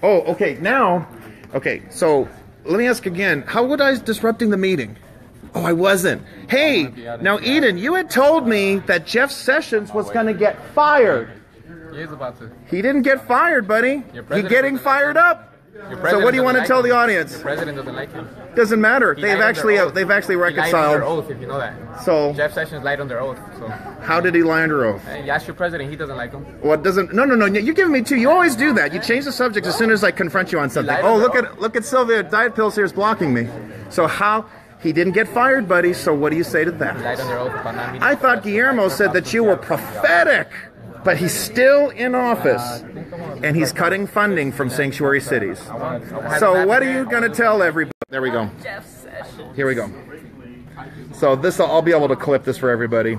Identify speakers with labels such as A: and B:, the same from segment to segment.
A: Oh, okay, now, okay, so let me ask again, how was I disrupting the meeting? Oh, I wasn't. Hey, now Eden, you had told me that Jeff Sessions was going to get fired.
B: He is about to.
A: He didn't get fired, buddy. He's getting fired up. So what do you want to tell the audience?
B: The president doesn't like him.
A: Doesn't matter. They've actually reconciled.
B: He lied under oath, if you know that.
A: So
B: Jeff Sessions lied under oath. So
A: how did he lie under oath?
B: you ask your president, he doesn't like him.
A: What doesn't? No. You're giving me two. You always do that. You change the subject as soon as I confront you on something. Oh, look at Sylvia. Diet Pills here is blocking me. So how? He didn't get fired, buddy. So what do you say to that?
B: He lied under oath about not meeting.
A: I thought Guillermo said that you were prophetic, but he's still in office, and he's cutting funding from sanctuary cities. So what are you going to tell everybody? There we go. Here we go. So I'll be able to clip this for everybody.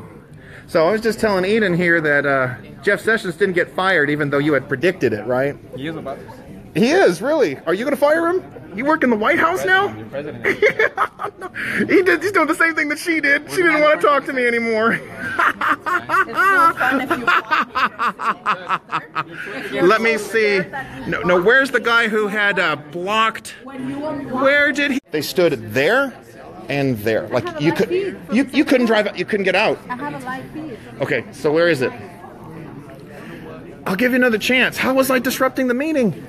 A: So I was just telling Eden here that Jeff Sessions didn't get fired, even though you had predicted it, right?
B: He is about to.
A: He is, really? Are you going to fire him? You work in the White House now?
B: Your president.
A: No. He's doing the same thing that she did. She didn't want to talk to me anymore. Let me see. No, where's the guy who had blocked? Where did he? They stood there and there. Like you couldn't drive out. You couldn't get out.
C: I have a light feed.
A: Okay, so where is it? I'll give you another chance. How was I disrupting the meeting?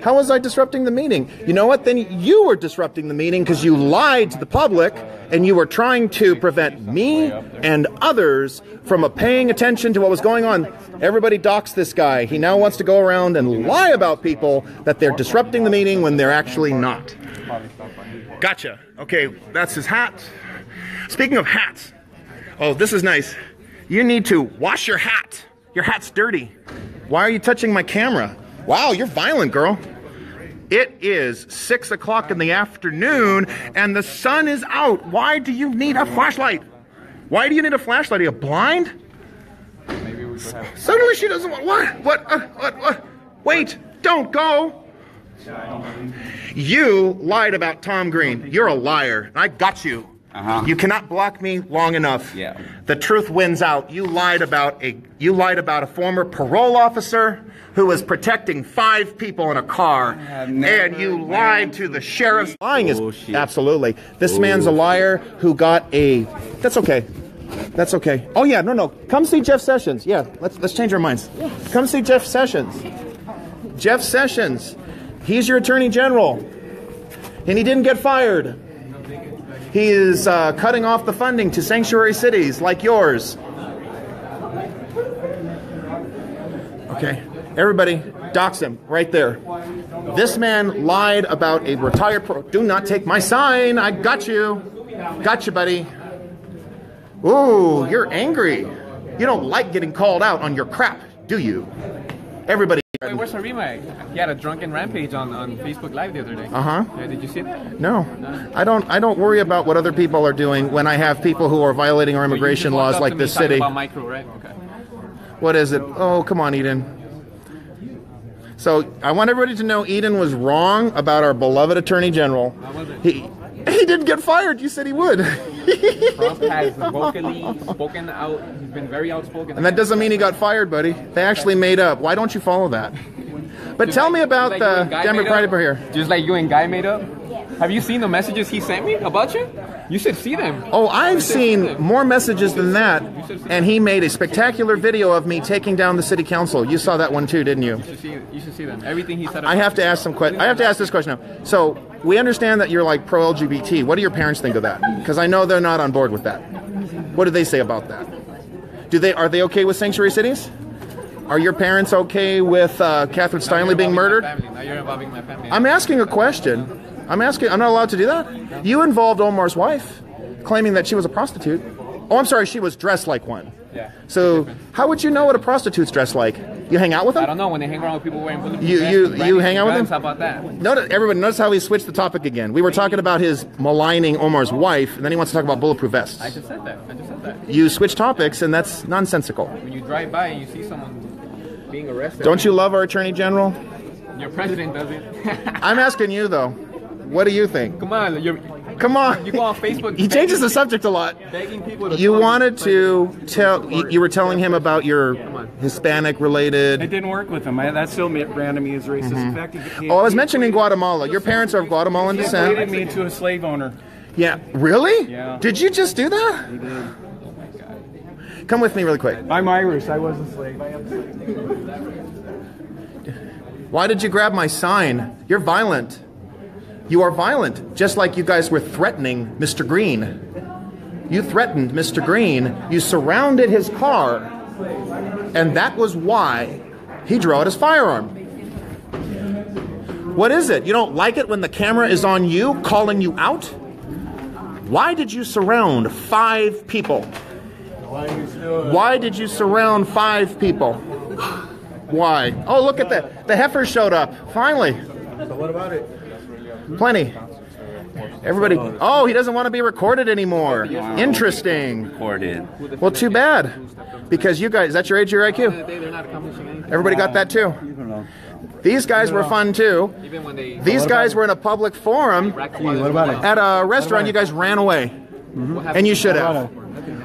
A: How was I disrupting the meeting? You know what? Then you were disrupting the meeting because you lied to the public and you were trying to prevent me and others from paying attention to what was going on. Everybody docks this guy. He now wants to go around and lie about people that they're disrupting the meeting when they're actually not. Gotcha. Okay, that's his hat. Speaking of hats. Oh, this is nice. You need to wash your hat. Your hat's dirty. Why are you touching my camera? Wow, you're violent, girl. It is 6 o'clock in the afternoon and the sun is out. Why do you need a flashlight? Why do you need a flashlight? Are you blind?
B: Maybe we could have.
A: Suddenly she doesn't want. What? Wait, don't go. You lied about Tom Green. You're a liar. I got you. You cannot block me long enough.
D: Yeah.
A: The truth wins out. You lied about a former parole officer who was protecting 5 people in a car, and you lied to the sheriff. Lying is absolutely. This man's a liar who got a. That's okay. That's okay. Oh yeah, no. Come see Jeff Sessions. Yeah, let's change our minds. Come see Jeff Sessions. Jeff Sessions. He's your attorney general, and he didn't get fired. He is cutting off the funding to sanctuary cities like yours. Okay, everybody, dox him right there. This man lied about a retired pro. Do not take my sign. I got you. Got you, buddy. Ooh, you're angry. You don't like getting called out on your crap, do you? Everybody.
B: Wait, where's Harima? He had a drunken rampage on Facebook Live the other day. Yeah, did you see that?
A: No. I don't worry about what other people are doing when I have people who are violating our immigration laws like this city.
B: About micro, right? Okay.
A: What is it? Oh, come on, Eden. So I want everybody to know Eden was wrong about our beloved Attorney General.
B: I wasn't.
A: He didn't get fired. You said he would.
B: Trump has vocally spoken out. He's been very outspoken.
A: And that doesn't mean he got fired, buddy. They actually made up. Why don't you follow that? But tell me about the Democratic over here.
B: Just like you and Guy made up? Have you seen the messages he sent me about you? You should see them.
A: Oh, I've seen more messages than that. And he made a spectacular video of me taking down the city council. You saw that one too, didn't you?
B: You should see them. Everything he said.
A: I have to ask some questions. I have to ask this question now. So we understand that you're like pro-LGBT. What do your parents think of that? Because I know they're not on board with that. What do they say about that? Are they okay with sanctuary cities? Are your parents okay with Catherine Steinle being murdered?
B: Now you're involving my family.
A: I'm asking a question. I'm not allowed to do that? You involved Omar's wife, claiming that she was a prostitute. Oh, I'm sorry, she was dressed like one.
B: Yeah.
A: So how would you know what a prostitute's dressed like? You hang out with them?
B: I don't know. When they hang around with people wearing bulletproof
A: You hang out with them?
B: How about that?
A: Everybody notice how he switched the topic again. We were talking about his maligning Omar's wife, and then he wants to talk about bulletproof vests.
B: I just said that.
A: You switch topics, and that's nonsensical.
B: When you drive by and you see someone being arrested.
A: Don't you love our Attorney General?
B: Your president doesn't.
A: I'm asking you, though. What do you think?
B: Come on.
A: Come on.
B: You go on Facebook.
A: He changes the subject a lot.
B: Begging people to
A: you wanted to tell. You were telling him about your Hispanic related.
C: It didn't work with him. That still ran to me as racist. In fact,
A: Oh, I was mentioning Guatemala. Your parents are of Guatemalan descent.
C: He me to a slave owner.
A: Yeah. Really?
C: Yeah.
A: Did you just do that?
C: He did.
A: Come with me really quick.
C: I'm Irish. I was a slave.
A: Why did you grab my sign? You're violent. You are violent, just like you guys were threatening Mr. Green. You threatened Mr. Green. You surrounded his car, and that was why he drew out his firearm. What is it? You don't like it when the camera is on you, calling you out? Why did you surround 5 people? Why did you surround 5 people? Why? Oh, look at that. The heifer showed up, finally.
C: So what about it?
A: Plenty. Everybody. Oh, he doesn't want to be recorded anymore. Interesting.
D: Recorded.
A: Well, too bad. Because you guys, is that your age, your IQ? Everybody got that too? These guys were fun too. These guys were in a public forum at a restaurant. You guys ran away. And you should have.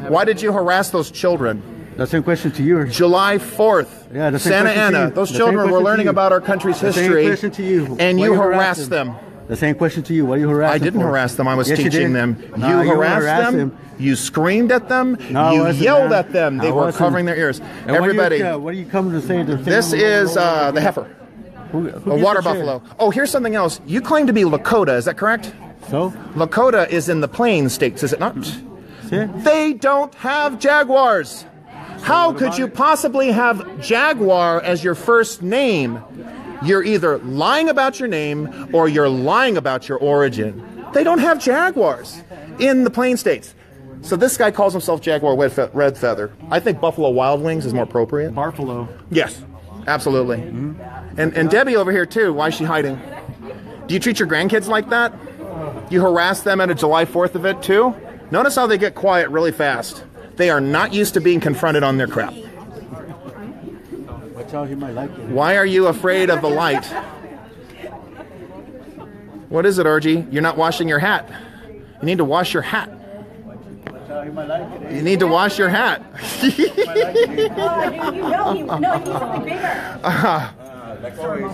A: Why did you harass those children?
E: The same question to you.
A: July 4th,
E: yeah, the same
A: Santa
E: question to
A: Ana.
E: you.
A: Those
E: The
A: children
E: same
A: were
E: question
A: learning
E: to you.
A: about our country's
E: The same
A: history.
E: question to you.
A: And
E: Why
A: you
E: you
A: harassed them.
E: The same question to you. What do you harass them
A: I didn't
E: for?
A: harass them. I was
E: Yes, you
A: teaching
E: did.
A: them.
E: No,
A: You harassed
E: harassed
A: them. You screamed at them.
E: No,
A: You
E: I wasn't,
A: yelled
E: man.
A: at them. They
E: I
A: were
E: wasn't.
A: covering their ears.
E: And
A: Everybody.
E: what are you coming to say?
A: This is the heifer.
E: Who
A: A
E: gives
A: water
E: a shit?
A: buffalo. Oh, here's something else. You claim to be Lakota. Is that correct?
E: So?
A: Lakota is in the Plains states, is it not?
E: Yeah.
A: They don't have jaguars. How could you possibly have Jaguar as your first name? You're either lying about your name or you're lying about your origin. They don't have Jaguars in the Plains states. So this guy calls himself Jaguar Red Feather. I think Buffalo Wild Wings is more appropriate.
C: Barfalo.
A: Yes, absolutely. And Debbie over here too. Why is she hiding? Do you treat your grandkids like that? You harass them at a July 4th event too? Notice how they get quiet really fast. They are not used to being confronted on their crap. Why are you afraid of the light? What is it, Archie? You're not washing your hat. You need to wash your hat. You need to wash your hat.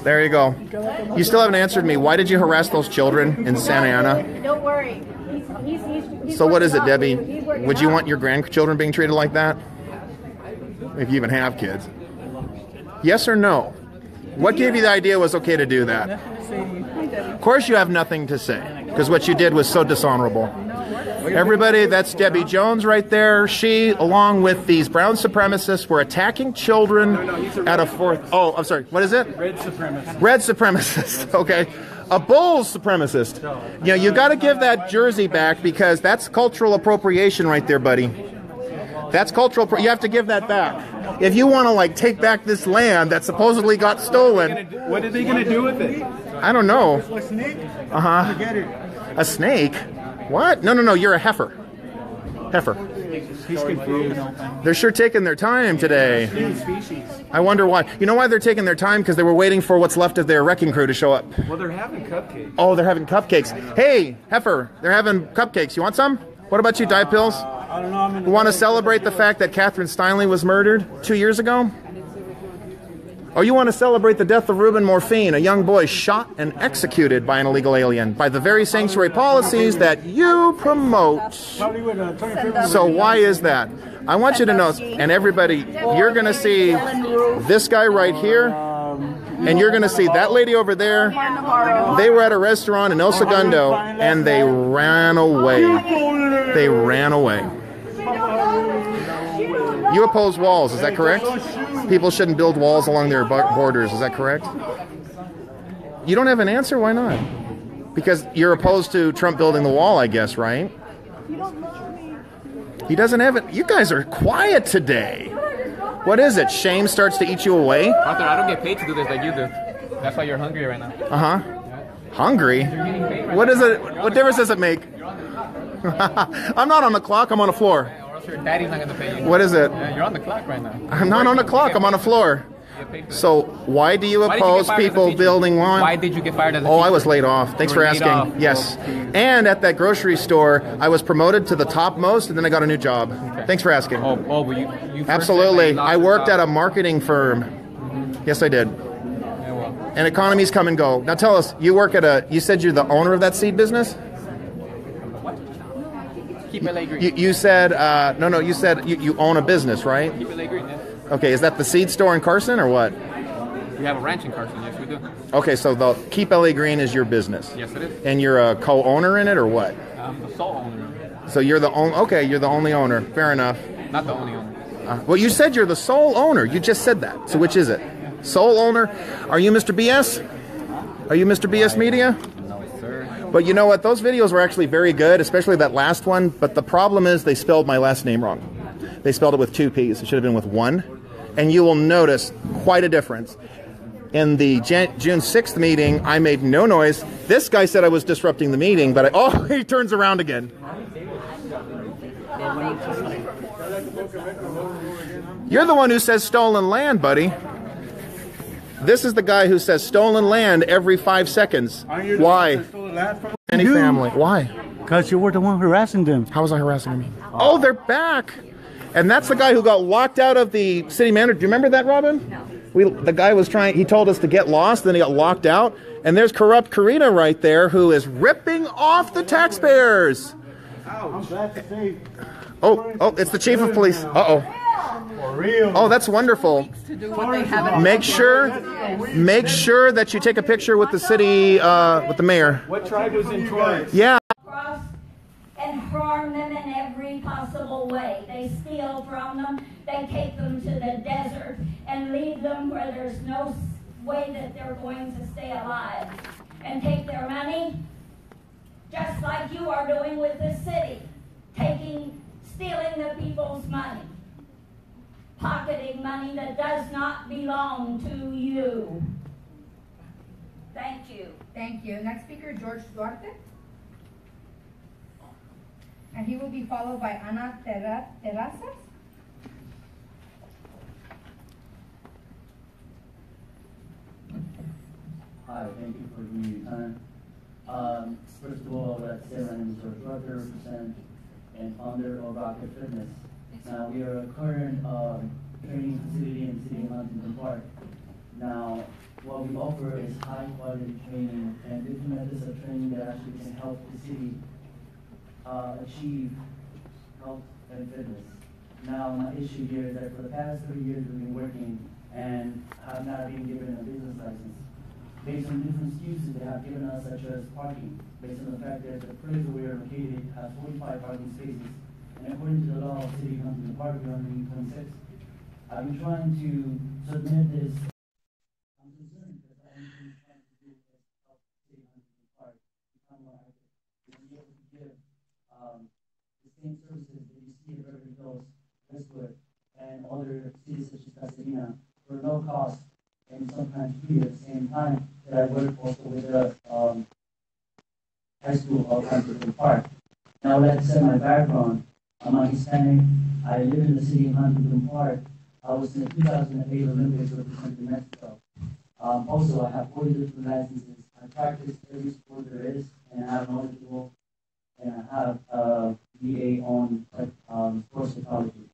A: There you go. You still haven't answered me. Why did you harass those children in Santa Ana?
F: Don't worry.
A: So what is it, Debbie? Would you want your grandchildren being treated like that? If you even have kids. Yes or no? What gave you the idea it was okay to do that? Of course you have nothing to say, because what you did was so dishonorable. Everybody, that's Debbie Jones right there. She, along with these brown supremacists, were attacking children at a 4th... Oh, I'm sorry. What is it?
C: Red supremacist.
A: Red supremacist. Okay. A bull supremacist. You know, you got to give that jersey back because that's cultural appropriation right there, buddy. That's cultural... You have to give that back. If you want to, like, take back this land that supposedly got stolen...
C: What are they going to do with it?
A: I don't know.
C: A snake?
A: Uh-huh. A snake? What? No. You're a heifer. Heifer.
C: He's confused.
A: They're sure taking their time today. I wonder why. You know why they're taking their time? Because they were waiting for what's left of their wrecking crew to show up.
C: Well, they're having cupcakes.
A: Oh, they're having cupcakes. Hey, heifer, they're having cupcakes. You want some? What about you, Diet Pills?
C: I don't know. I'm in the
A: Want to celebrate the fact that Catherine Steinle was murdered 2 years ago? Or you want to celebrate the death of Reuben Morphine, a young boy shot and executed by an illegal alien, by the very sanctuary policies that you promote. So why is that? I want you to know, and everybody, you're going to see this guy right here, and you're going to see that lady over there. They were at a restaurant in El Segundo, and they ran away. They ran away. You oppose walls, is that correct? People shouldn't build walls along their borders, is that correct? You don't have an answer? Why not? Because you're opposed to Trump building the wall, I guess, right? He doesn't have it. You guys are quiet today. What is it? Shame starts to eat you away?
B: Arthur, I don't get paid to do this like you do. That's why you're hungry right now.
A: Uh-huh. Hungry? What is it? What difference does it make? I'm not on the clock, I'm on the floor.
B: Your daddy's not going to pay you.
A: What is it?
B: Yeah, you're on the clock right now.
A: I'm not on the clock, I'm on the floor.
B: get paid for that.
A: So why do you
B: Why did you get
A: oppose
B: fired as a
A: people
B: teacher?
A: building lawn?
B: Why did you get fired as a
A: Oh,
B: teacher?
A: I was laid off. Thanks
B: You
A: for
B: were laid
A: asking.
B: off.
A: Yes. And at that grocery store, I was promoted to the topmost, and then I got a new job. Thanks for asking.
B: Oh, well, you first said that you
A: Absolutely.
B: lost
A: I
B: your
A: worked
B: job.
A: at a marketing firm. Yes, I did.
B: Yeah, well,
A: And economies come and go. Now tell us, you said you're the owner of that seed business?
B: keep LA green.
A: You said, no, you said you own a business, right?
B: Keep LA green, yes.
A: Okay, is that the seed store in Carson or what?
B: We have a ranch in Carson, yes, we do.
A: Okay, so the Keep LA Green is your business.
B: Yes, it is.
A: And you're a co-owner in it or what?
B: I'm the sole owner.
A: So you're the you're the only owner. Fair enough.
B: Not the only owner.
A: Well, you said you're the sole owner. You just said that. So which is it? Sole owner? Are you Mr. BS? Are you Mr. BS Media?
B: No, sir.
A: But you know what? Those videos were actually very good, especially that last one. But the problem is they spelled my last name wrong. They spelled it with 2 P's. It should have been with 1. And you will notice quite a difference. In the June 6th meeting, I made no noise. This guy said I was disrupting the meeting, but he turns around again. You're the one who says stolen land, buddy. This is the guy who says stolen land every 5 seconds. Why? Any family. Why?
E: Because you were the one harassing them.
A: How was I harassing them? Oh, they're back. And that's the guy who got locked out of the city manager. Do you remember that, Robin? No. The guy was he told us to get lost, then he got locked out. And there's corrupt Karina right there who is ripping off the taxpayers.
E: I'm glad to say.
A: Oh, it's the chief of police. Uh-oh.
E: For real.
A: Oh, that's wonderful. Make sure that you take a picture with the city, with the mayor.
C: What tribe was in charge?
A: Yeah.
D: And harm them in every possible way. They steal from them, they take them to the desert and leave them where there's no way that they're going to stay alive. And take their money, just like you are doing with the city. Stealing the people's money. Pocketing money that does not belong to you. Thank you.
F: Thank you. Next speaker, George Duarte. And he will be followed by Ana Terrazas.
G: Hi, thank you for giving me your time. First of all, let's say my name is George Duarte, represent and founder of Rocket Fitness. Now, we are a current training facility in the city of Huntington Park. Now, what we offer is high quality training and different methods of training that actually can help the city achieve health and fitness. Now, my issue here is that for the past 3 years we've been working and have not been given a business license. Based on different excuses they have given us, such as parking, based on the fact that the place where we are located has 45 parking spaces, and according to the law of City of Huntington Park, we only need 26. I've been trying to submit this. I'm concerned because the only thing I'm trying to do is help the City of Huntington Park become more active. And be able to give the same services that you see at Beverly Hills, Westwood, and other cities such as Pasadena for no cost and sometimes free at the same time that I work also with the high school of Huntington Park. Now, let's say my background. I'm a Hispanic. I live in the city of Huntington Park. I was in the 2008 Olympics representing Mexico. Also, I have 40 different licenses. I practice every sport there is, and I have knowledgeable, and I have a BA on sports psychology.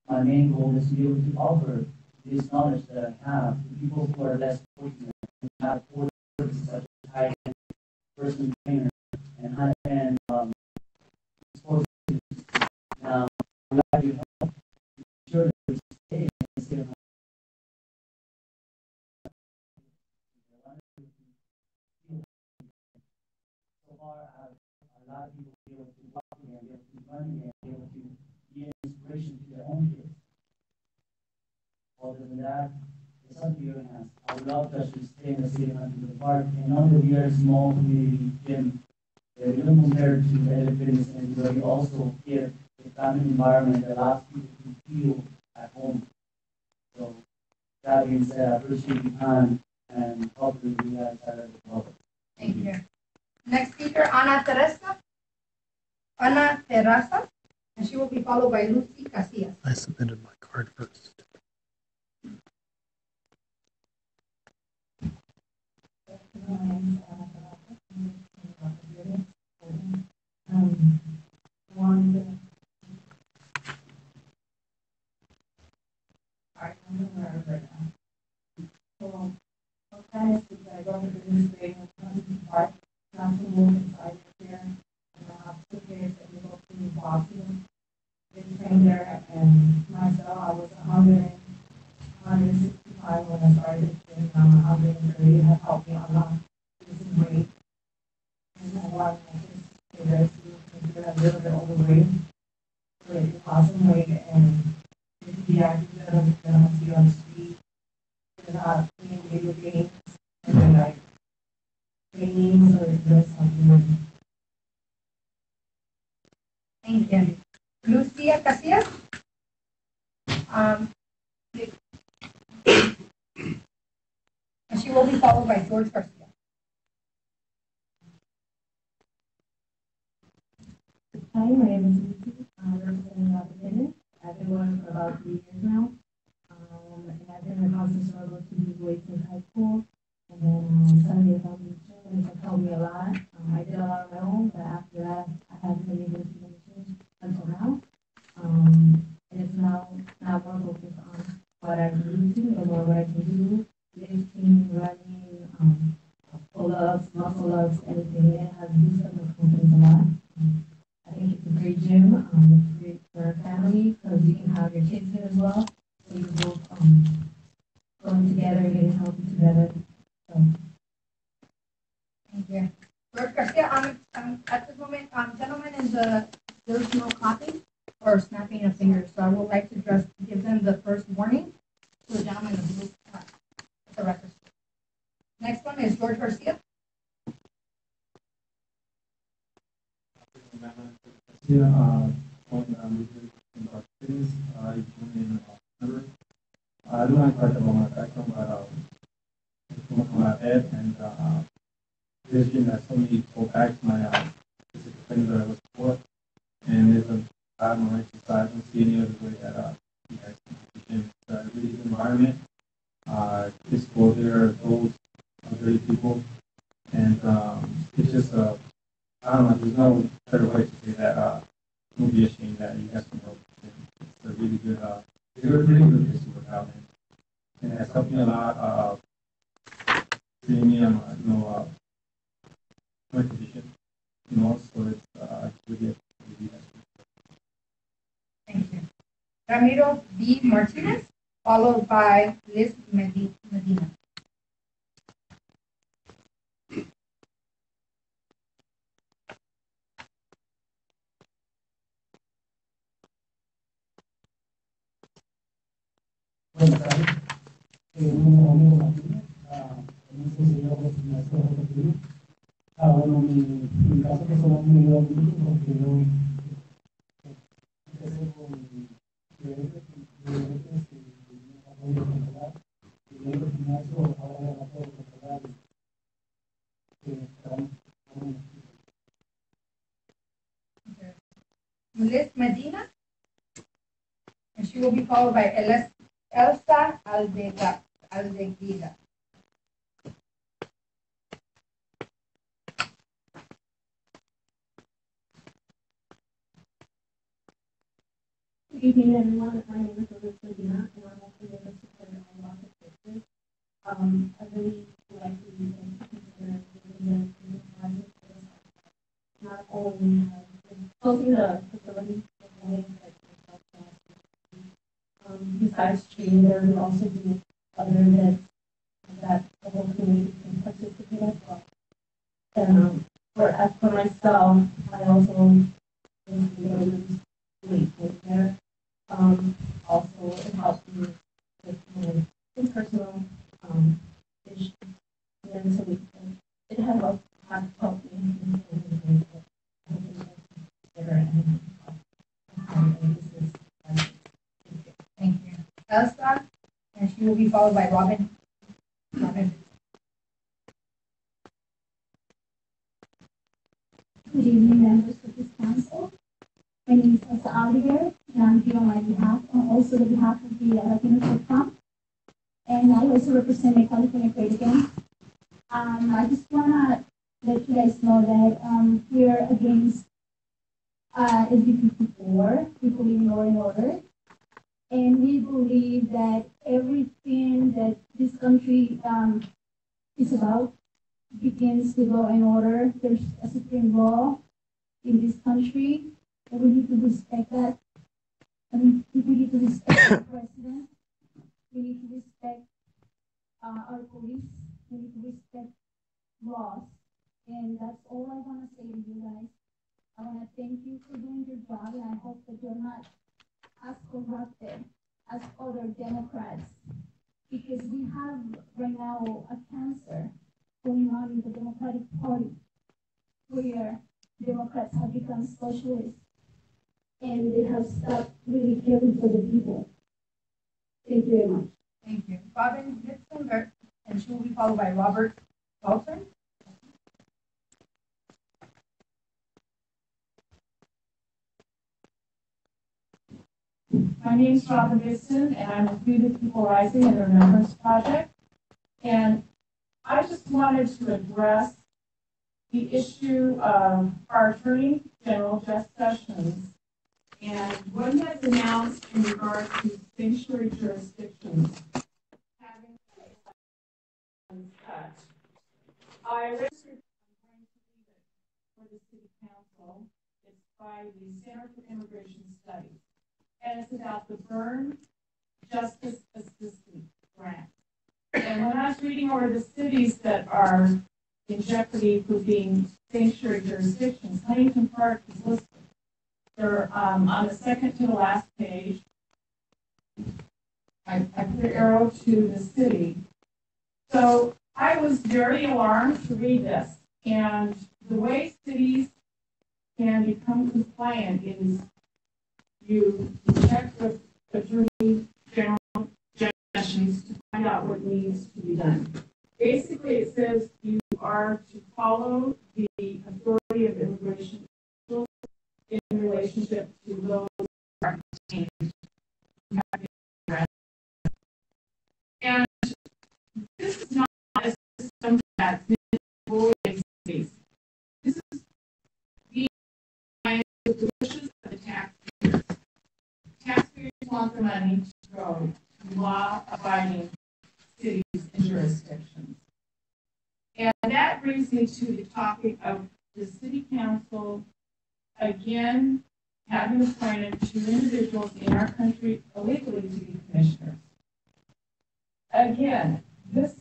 G: My main goal is to be able to offer this knowledge that I have to people who are less fortunate and have courses such as high-end personal trainer and high-end sports. Now, I would like to help ensure that we stay in the state of so far, I have a lot of people be able to walk again, be able to run again, be able to be an inspiration to their own kids. Other than that, it's up to your hands. I would love to actually stay in the city of Huntington Park. And know that we are a small community gym. We don't compare to the other fitness centers, but we also give a family environment that allows people to feel at home. So, that being said, I appreciate your time and hopefully you guys have it well.
F: Thank you. Next speaker, Ana Terrazas, and she will be followed by Lucy Casillas.
A: I submitted my card first.
F: really have helped me a lot. This is great. And a lot of my kids, they're a little bit overweight, but it's awesome weight, and the active that I'm see on the street, they're not playing video games, and they're like trainings or doing something.
H: Thank you. Lucia Casillas. And she will be followed by George Garcia.
I: Hi, my name is Lucy. I'm representing Opportunity. I've been going for about 3 years now. And I've been in a constant struggle to lose weight since high school. And then suddenly I found these shows, which have helped me a lot. I did a lot on my own, but after that, I haven't been able to see any change until now. And it's now more focused on what I need to, and more what I can do. Lifting, running, pull-ups, muscle-ups, anything. It has boosted up my confidence a lot. I think it's a great gym. It's great for a family because you can have your kids here as well. So you both going together, getting healthy together. So.
H: Thank you. George Garcia, at this moment, gentlemen, there's no clapping or snapping of fingers. So I would like to just give them the first warning to the gentleman in the blue the record. Next one is George Garcia.
J: I don't know quite about my background, but from my head, and this gym has helped me go back to my physical training that I was before. And it's a bad more exercise. I don't see any other way that you guys can do the gym. It's a really good environment. Just go there, adults, elderly people, and it's just I don't know. There's no better way to say that. Don't be ashamed that you guys can help. It's a really good, really good place to work out in. And it has helped me a lot. Premium, my condition, so it's really
H: Thank you. Ramiro B. Martinez, followed by Liz Medina.
K: Buenas tardes. No sé si yo bueno, mi caso personal me ayudó mucho porque yo empecé con diabetes y no puedo controlar. Y luego el gimnasio ahora ya la puedo controlar.
H: Liz Medina, and she will be followed by Elsa Aldeguida.
I: Good evening, everyone. My name is Liz Medina, and I'm also the supporter of Rocket Sisters. I really would like to consider not only closing the facility, besides training, there will also be other events that the whole community can participate as well. And for myself, I also lose weight there. Also, it helps me with my personal issues, mentally. It has helped me
H: Thank you. Elsa, and she will be followed by Robin. Good
L: evening, members of this council. My name is Elsa Aldiger, and I'm here on my behalf, and also on behalf of the Latino.com. And I also represent my California Trade again. I just want to let you guys know that we're against SB 54. We believe in law and order. And we believe that everything that this country is about begins with law and order. There's a supreme law in this country, and we need to respect that. I mean, we need to respect the president. We need to respect our police we need to respect laws. And that's all I want to say to you guys. I want to thank you for doing your job, and I hope that you're not as corrupted as other Democrats, because we have right now a cancer going on in the Democratic Party, where Democrats have become socialists, and they have stopped really caring for the people. Thank you very much.
H: Thank you. Robin Hitzenberg, and she will be followed by Robert Walton.
M: My name is Robin Gibson, and I'm with We the People Rising and the Remembrance Project. And I just wanted to address the issue of our Attorney General, Jeff Sessions, and what he has announced in regard to sanctuary jurisdictions having cut. I registered for the City Council. It's by the Center for Immigration Studies. And it's about the Burn Justice Assistance Grant. And when I was reading over the cities that are in jeopardy for being sanctuary jurisdictions, Huntington Park is listed. They're on the second to the last page. I put an arrow to the city. So I was very alarmed to read this. And the way cities can become compliant is you check with Attorney General Sessions to find out what needs to be done. Basically, it says you are to follow the authority of immigration in relationship to those who are detained. And this is not a system that's in cities. This is being with the wishes of the taxpayers. Taxpayers want the money to go to law-abiding cities and jurisdictions. And that brings me to the topic of the City Council, again, having appointed 2 individuals in our country illegally to be commissioners. Again, this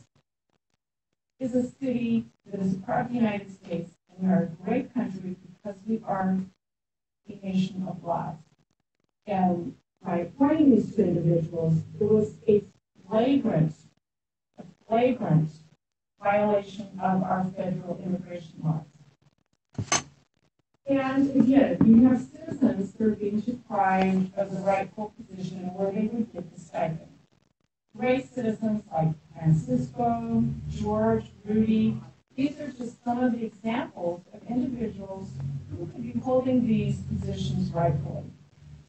M: is a city that is a part of the United States, and we are a great country because we are a nation of laws. And by appointing these 2 individuals, there was a flagrant violation of our federal immigration laws. And again, you have citizens that are being deprived of the rightful position where they would get the stipend. Great citizens like Francisco, George, Rudy, these are just some of the examples of individuals who could be holding these positions rightfully.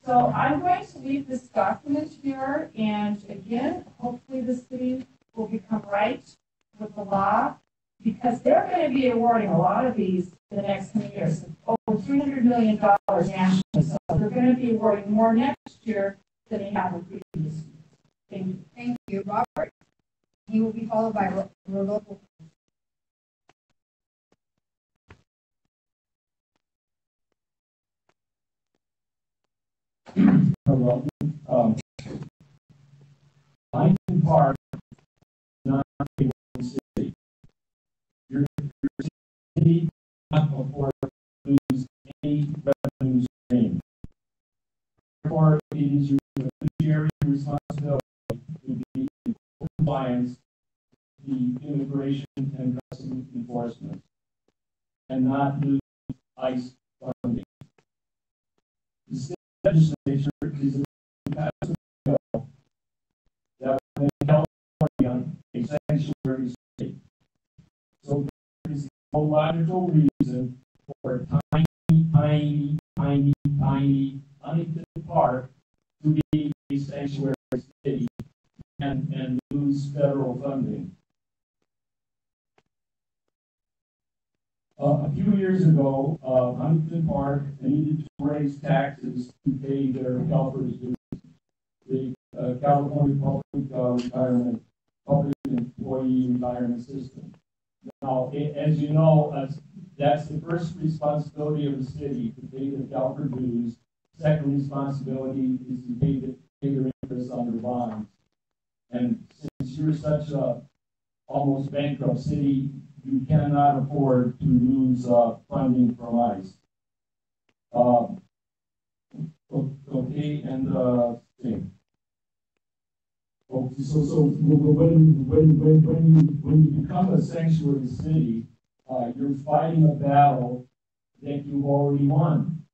M: So I'm going to leave this document here, and again, hopefully the city will become right with the law, because they're going to be awarding a lot of these in the next 10 years, over $300 million nationally. So they're going to be awarding more next year than they have in previous years. Thank you.
H: Thank you, Robert. He will be followed by Rodolfo.
J: Well, Huntington Park is not a city. Your city cannot afford to lose any revenue stream. Therefore, it is your fiduciary responsibility to be in compliance with the immigration and customs enforcement and not lose ICE funding. The state legislature is a passed a bill that will make California a sanctuary state. So there is no logical reason for a tiny Huntington Park to be a sanctuary state and lose federal funding. A few years ago, Huntington Park needed to raise taxes to pay their CalPERS dues, the California Public Employee Retirement System. Now, as you know, that's the first responsibility of the city to pay the CalPERS dues. Second responsibility is to pay their interest on their bonds. And since you're such a
N: almost bankrupt city, you cannot afford to lose funding from ICE. Okay, and thing. Okay, so when you become a sanctuary city, you're fighting a battle that you've already won.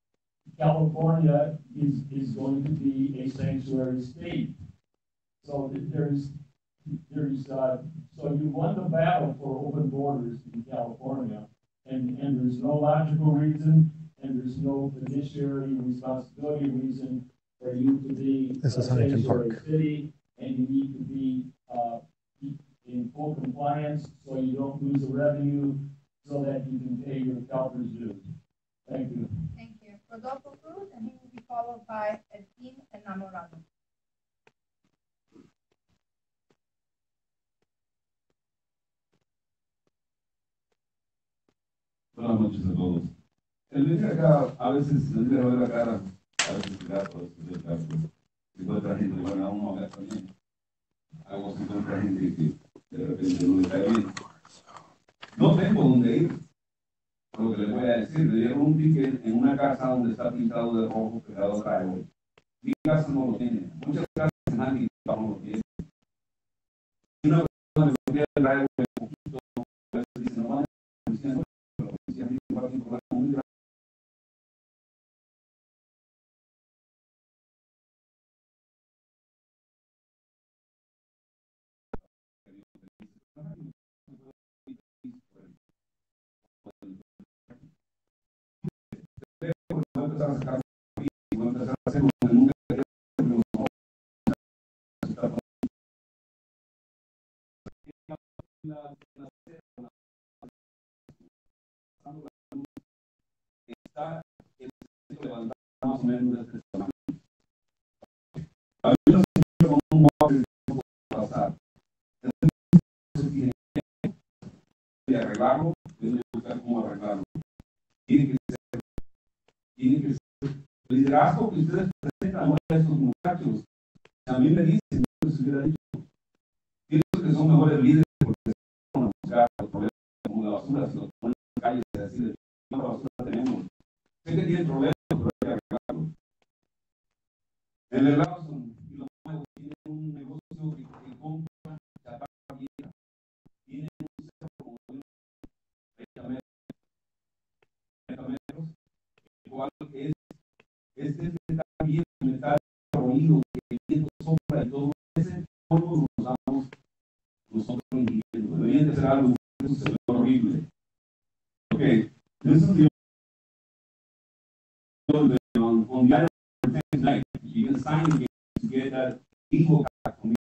N: California is going to be a sanctuary state. So so you won the battle for open borders in California, and there's no logical reason, and there's no fiduciary responsibility reason for you to be
A: This is
N: a
A: Huntington
N: sanctuary
A: Park.
N: city, and you need to be in full compliance so you don't lose the revenue, so that you can pay your CalPERS dues. Thank you.
H: Thank you. Rodolfo Cruz, and he will be followed by Edwin Enamorado.
O: Buenas noches a todos. El venir acá, a veces, el venir a ver la cara, a veces gatos, si encuentra gente, bueno, a uno habla también. Hago si encuentra gente que de repente no le cae bien. No tengo dónde ir. Lo que les voy a decir, le dieron un ticket en una casa donde está pintado de rojo, pegado a driveway. Mi casa no lo tiene. Muchas casas en Huntington no lo tienen. Y una persona me bloquea el driveway un poquito, a veces dice, no van a la policía, para un problema muy grave. Está el centro levantado más o menos de este tamaño. Había una señora con un walker que no puede pasar. Y arreglarlo, tiene que buscar cómo arreglarlo. Tiene que ser el liderazgo que ustedes presentan ahora a estos muchachos. A mí me dicen, yo les hubiera dicho, pienso que son mejores líderes porque se van a buscar los problemas como la basura, si los ponen en la calle y se decide, ¿qué basura tenemos? Sé que tienen problemas, pero hay que arreglarlo. En el Lawson y los nuevos tienen un negocio que compra chatarra vieja. Tienen un centro como de 30 metros, el cual este está bien, metal roído, que el viento sopla y todo ese polvo nos damos nosotros ingiriendo. Deberían de ser algo que se ve horrible. Okay, this is the on the other night, you can sign again to get that equal back from me.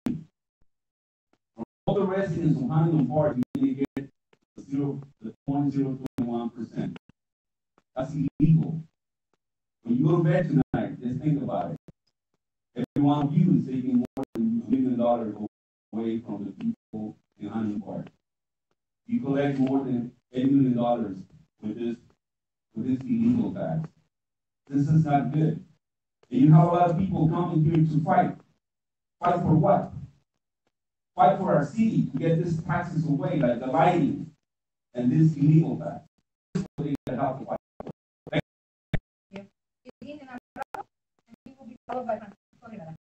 O: From all the residents of Huntington Park, you need to get the 0.021%. That's illegal. When you go to bed tonight, just think about it. Every one of you is taking more than $1 million away from the people in Huntington Park. You collect more than $8 million with this illegal tax. This is not good. And you have a lot of people coming here to fight. Fight for what? Fight for our city to get these taxes away, like the lighting and this illegal tax. This is what they have to fight for. Thank
H: you. And he will be followed by Francisco Rivera.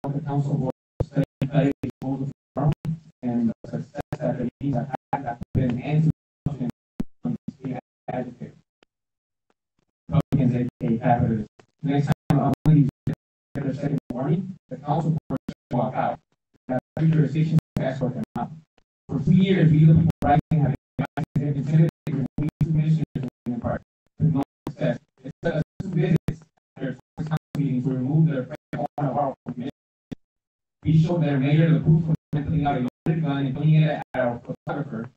J: The council board study both of the and the success that the meetings have had that have been anti-corruption on the state advocate. Republicans, aka capitalists. Next time I want to get their second warning, the council board should walk out. That every jurisdiction to escort them out. For 2 years, we the people rising have intimidated the police commissioners in the park with no success. It took us 2 visits after council meetings to remove their friend one of our commissioners. We showed their mayor the proof of putting out a loaded gun and putting it at our photographer,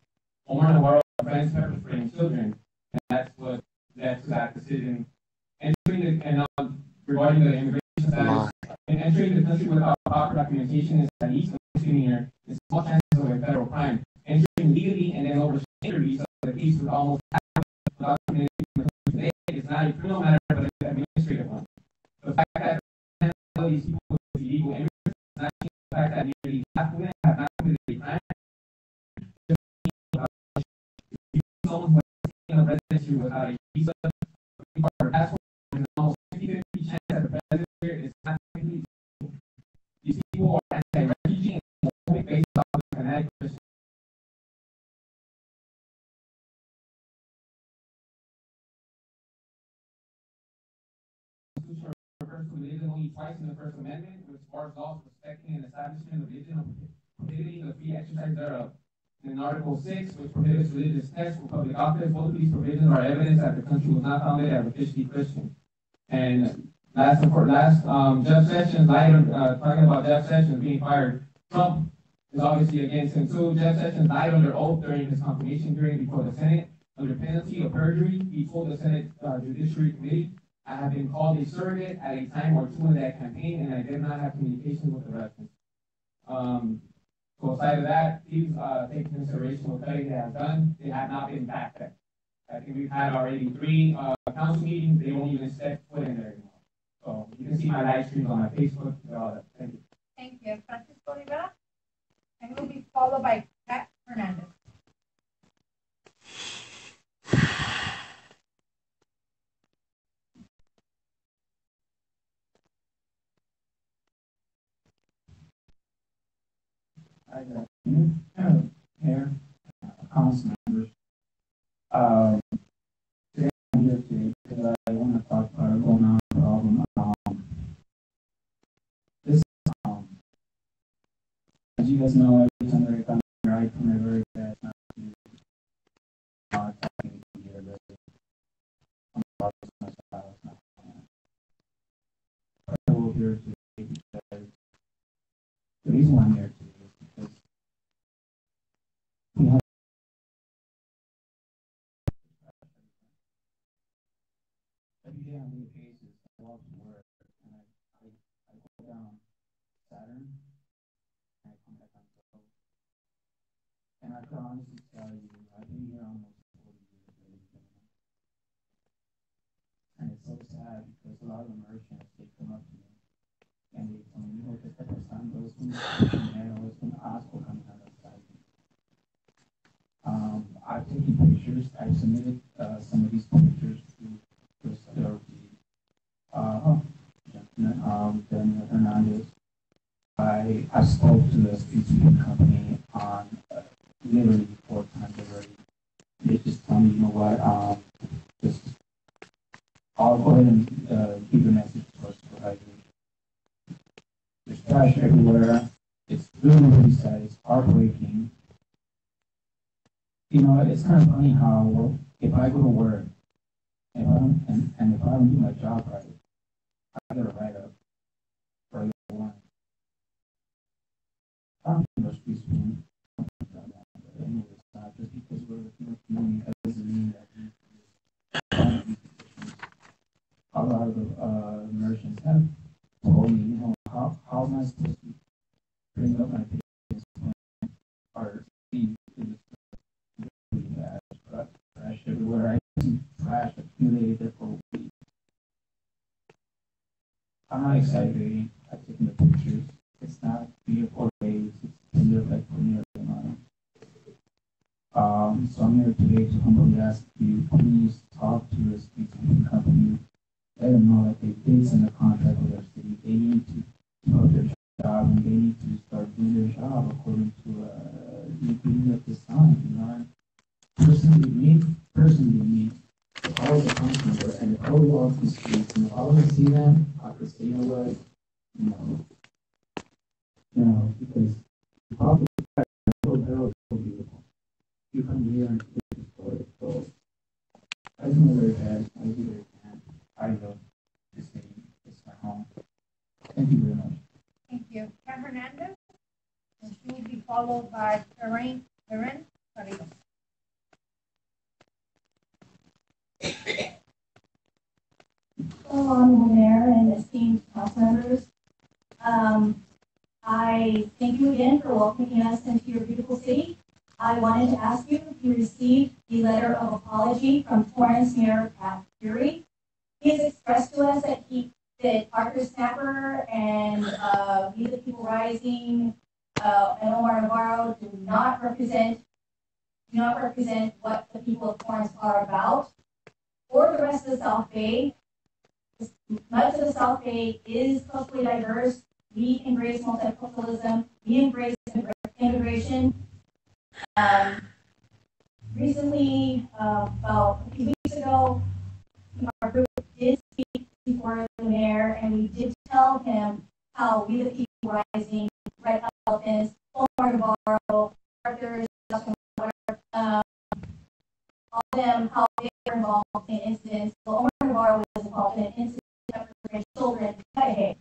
J: Omar Navarro, friends pepper spraying children, and that's what led to that decision. Regarding the immigration status, and entering the country without proper documentation is at least a misdemeanor and small chances of a federal crime. Entering legally and then over stranger visa, the case with almost half of the documented today is not a criminal matter, but a
O: of these people is illegal immigrants, not the fact that nearly half of them have not committed a crime. Someone who has a residency without a visa or passport, there's almost 50-50 chance that the president is not completely. These people are anti-refugee and only based off of fanatic Christian. Refers to religion only twice in the First Amendment, which bars laws respecting and establishment of religion, prohibiting the free exercise thereof. In Article 6, which prohibits religious texts for public office, both of these provisions are evidence that the country was not founded as officially Christian. And Jeff Sessions, talking about Jeff Sessions being fired, Trump is obviously against him too. Jeff Sessions died under oath during his confirmation hearing before the Senate. Under penalty of perjury, he told the Senate Judiciary Committee, I have been called a surrogate at a time or two in that campaign, and I did not have communication with the reference. So aside of that, please take consideration what they have done. They have not been back then. I think we've had already 3 council meetings. They won't even step foot in there anymore. So you can see my live streams on my Facebook and all that. Thank you.
H: Thank you. Francisco Rivera. And will be followed by Pat Hernandez.
P: Hi, Mayor, council members. Today I'm here today because I want to talk about a going on problem. As you guys know, every time I come here, I try very fast not to attack anything here, but I'm about to myself. I'm here today because the reason why I'm here today is because we have every day on daily basis, I walk to work and I go down Saturn and I come back on Go. And I can honestly tell you, I've been here almost 40 years. And it's so sad because a lot of the merchants, they come up to me and they tell me, que está pasando, es un dinero, es un asco caminando outside. I've taken pictures. I've submitted some of these pictures to the Daniel Hernandez. I spoke to the street sweeping company on literally 4 times already. They just tell me, you know what, I'll go ahead and give a message to our supervisor. There's trash everywhere. It's really sad. It's heartbreaking. You know, it's kind of funny how if I go to work if I don't do my job right, I get a write-up for a one. I don't think those streets will but anyway, it's not just because we're a community, that doesn't mean that a lot of the merchants have told me, you know, how am I supposed to bring up my business when our fees is really bad, trash everywhere. I see trash accumulated there for a week. I'm not exaggerating. I've taken the pictures. It's not 3 or 4 days. It's been there like for nearly a month. So I'm here today to humbly ask you, please talk to the street sweeping company. Let them know that they did send a contract with our city. They need to do their job and they need to start doing their job according to the agreement that they signed. You know, personally, if I was a council member and if I would walk the streets and if I would see them, I could say, you know what, because the problem is that Harold is so beautiful. You come here and take the story. So I do very bad. I do very bad. I love this city. It's my home. Thank you very much.
H: Thank you. Kat Hernandez, and she will be followed by Karen Carrillo.
L: Honorable Mayor and esteemed council members, I thank you again for welcoming us into your beautiful city. I wanted to ask you if you received the letter of apology from Torrance Mayor Pat Fury. He has expressed to us that
H: that Arthur Schaper and We the People Rising and Omar Navarro do not represent what the people of Florence are about, or the rest of the South Bay. Much of the South Bay is culturally diverse. We embrace multiculturalism. We embrace immigration. Recently, about a few weeks ago, our group did speak before the mayor, and we did tell him how We the People Rising, Red Elephants, Omar Navarro, Arthur, all of them, how they were involved in incidents. Well, Omar Navarro was involved in an incident for children in Cudahy.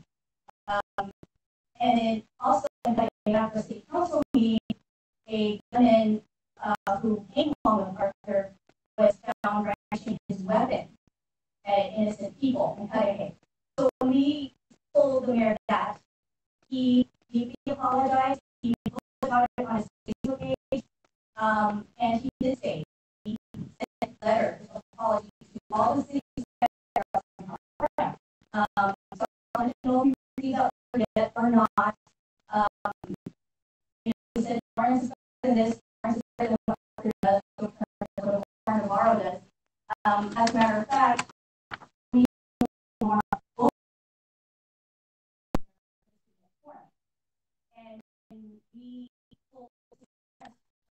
H: And it also, after the state council meeting, a gunman who came along with Arthur was found brandishing his weapon at innocent people in Cudahy. So when we told the mayor that, he deeply apologized. He posted about it on his Facebook page, and he did say he sent letters of apology to all the cities so I don't know if you received that yet or not. He said Florence is better than this, Florence is better than what Arthur does, what Navarro does. As a matter of fact, we want both. And we told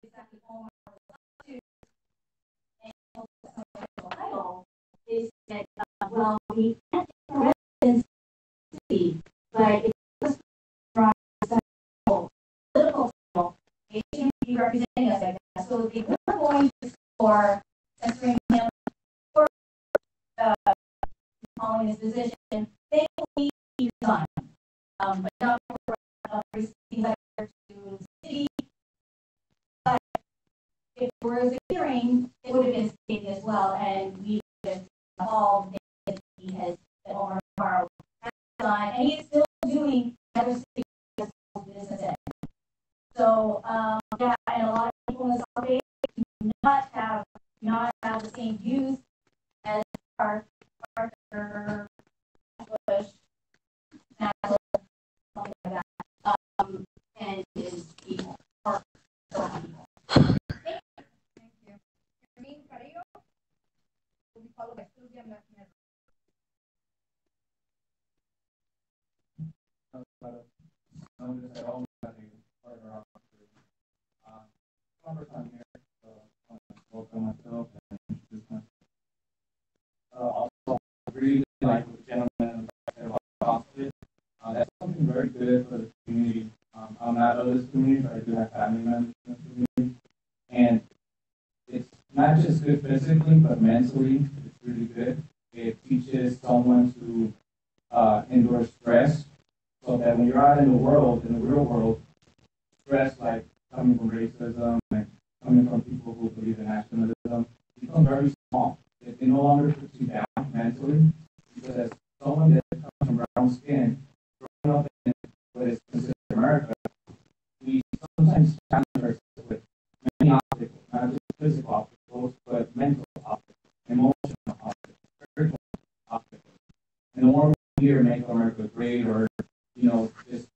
H: exactly Omar to, and the title is that, well, we can't take residents city, but it was from political level, it shouldn't be representing us like that. So they were going to for censoring him for following his position. Thankfully, he resigned. But not for receiving letter to the city. But if there was a hearing, it would have been stated as well, and we would have all that he has, that Omar Navarro has done, and he is still doing other cities business in. So, yeah, and a lot of people in the South Bay do not have the same views as Arthur Bush, something like that, and his people, or so people. Thank you. Hermine Carrillo will be followed by Sylvia Martinez.
J: First time here, so I want to welcome myself and introduce myself. Also, I really like what the gentleman said about CrossFit. That's something very good for the community. I'm not of this community, but I do have family members in the community. And it's not just good physically, but mentally, it's really good. It teaches someone to endure stress, so that when you're out in the world, in the real world, stress like coming from racism and coming from people who believe in nationalism becomes very small. It no longer puts you down mentally, because as someone that comes from brown skin, growing up in what is considered America, we sometimes challenge ourselves with many obstacles, not just physical obstacles, but mental obstacles, emotional obstacles, spiritual obstacles. And the more we hear make America great, or just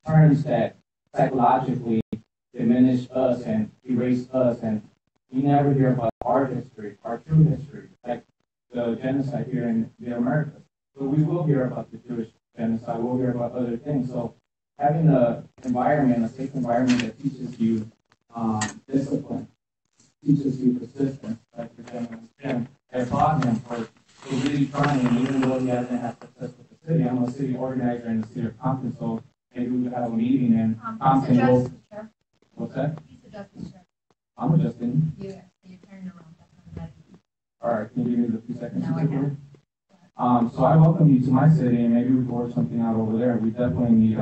J: terms that psychologically diminish us and erase us, and we never hear about our history, our true history, like the genocide here in the Americas. But we will hear about the Jewish genocide, we'll hear about other things. So having an environment, a safe environment that teaches you discipline, teaches you persistence, like the gentleman Jim, I applaud him for really trying, and even though he hasn't had success with the city, I'm a city organizer in the city of Compton, so maybe we could have a meeting in Compton. What's that?
H: He's the justice chair.
J: I'm adjusting.
H: Yeah, so you're turning around.
J: All right, can you give me the few seconds?
H: No, I can't.
J: So I welcome you to my city, and maybe we can work something out over there. We definitely need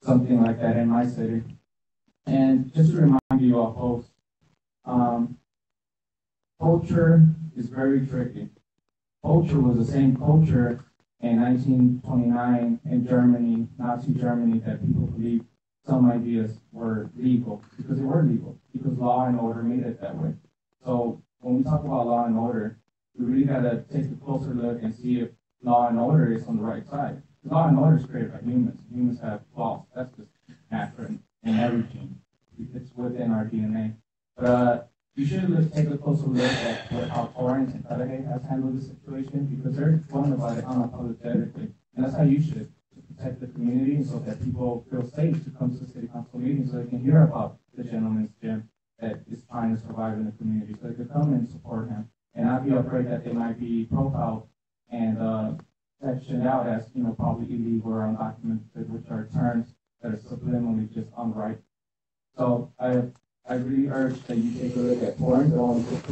J: something like that in my city. And just to remind you all folks, culture is very tricky. Culture was the same culture in 1929 in Germany, Nazi Germany, that people believed some ideas were legal, because they were legal, because law and order made it that way. So when we talk about law and order, we really got to take a closer look and see if law and order is on the right side. Law and order is created by humans. Humans have flaws. That's just natural in everything. It's within our DNA. But you should take a closer look at how Torrance and Cudahy has handled the situation, because they're going about it unapologetically. And that's how you should, to protect the community so that people feel safe to come to the city council meetings so they can hear about the gentleman's gym that is trying to survive in the community. So they could come and support him and not be afraid that they might be profiled and sectioned out as, probably illegal or undocumented, which are terms that are subliminally just unright. So I really urge that you take a look at Torrance.